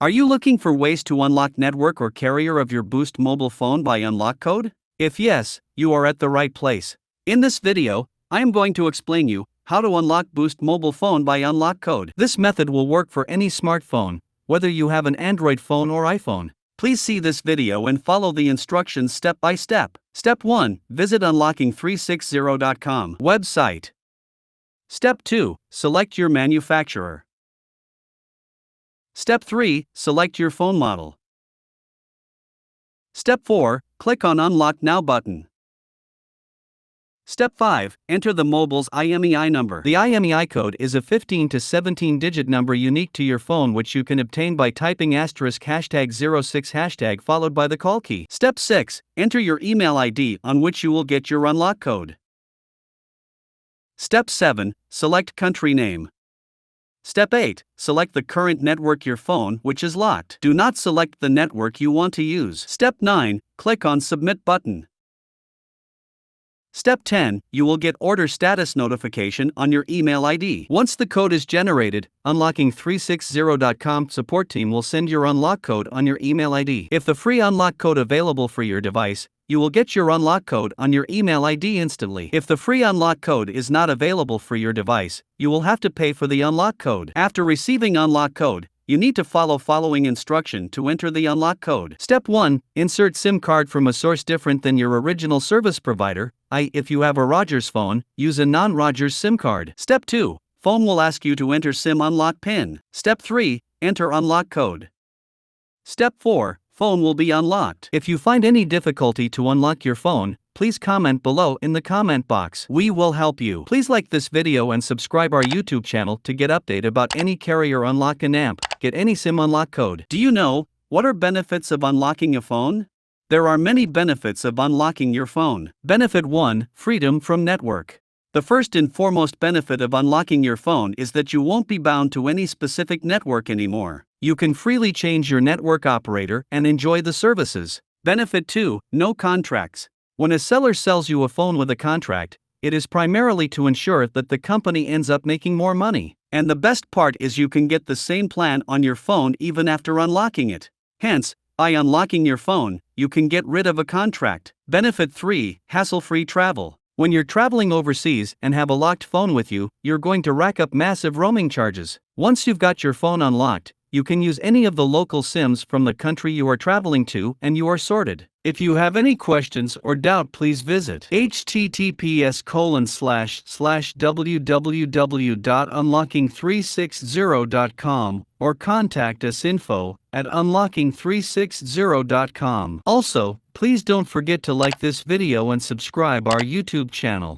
Are you looking for ways to unlock network or carrier of your Boost mobile phone by unlock code? If yes, you are at the right place. In this video, I am going to explain you how to unlock Boost mobile phone by unlock code. This method will work for any smartphone, whether you have an Android phone or iPhone. Please see this video and follow the instructions step by step. Step 1. Visit unlocking360.com website. Step 2. Select your manufacturer. Step 3. Select your phone model. Step 4. Click on Unlock Now button. Step 5. Enter the mobile's IMEI number. The IMEI code is a 15 to 17-digit number unique to your phone, which you can obtain by typing *#06# followed by the call key. Step 6. Enter your email ID on which you will get your unlock code. Step 7. Select country name. Step 8. Select the current network your phone which is locked. Do not select the network you want to use. Step 9. Click on Submit button. Step 10. You will get order status notification on your email ID. Once the code is generated, unlocking360.com support team will send your unlock code on your email ID. If the free unlock code available for your device, you will get your unlock code on your email ID instantly. If the free unlock code is not available for your device, you will have to pay for the unlock code. After receiving unlock code, you need to follow following instruction to enter the unlock code. Step 1. Insert SIM card from a source different than your original service provider. If you have a Rogers phone, use a non-Rogers SIM card. Step 2. Phone will ask you to enter SIM unlock PIN. Step 3. Enter unlock code. Step 4. Phone will be unlocked. If you find any difficulty to unlock your phone, please comment below in the comment box. We will help you. Please like this video and subscribe our YouTube channel to get update about any carrier unlock and amp. Get any SIM unlock code. Do you know what are benefits of unlocking a phone? There are many benefits of unlocking your phone. Benefit 1. Freedom from network. The first and foremost benefit of unlocking your phone is that you won't be bound to any specific network anymore. You can freely change your network operator and enjoy the services. Benefit 2. No contracts. When a seller sells you a phone with a contract, it is primarily to ensure that the company ends up making more money. And the best part is you can get the same plan on your phone even after unlocking it. Hence, by unlocking your phone, you can get rid of a contract. Benefit 3. Hassle-free travel. When you're traveling overseas and have a locked phone with you, you're going to rack up massive roaming charges. Once you've got your phone unlocked, you can use any of the local SIMs from the country you are traveling to and you are sorted. If you have any questions or doubt, please visit https://www.unlocking360.com or contact us info@unlocking360.com. Also, please don't forget to like this video and subscribe our YouTube channel.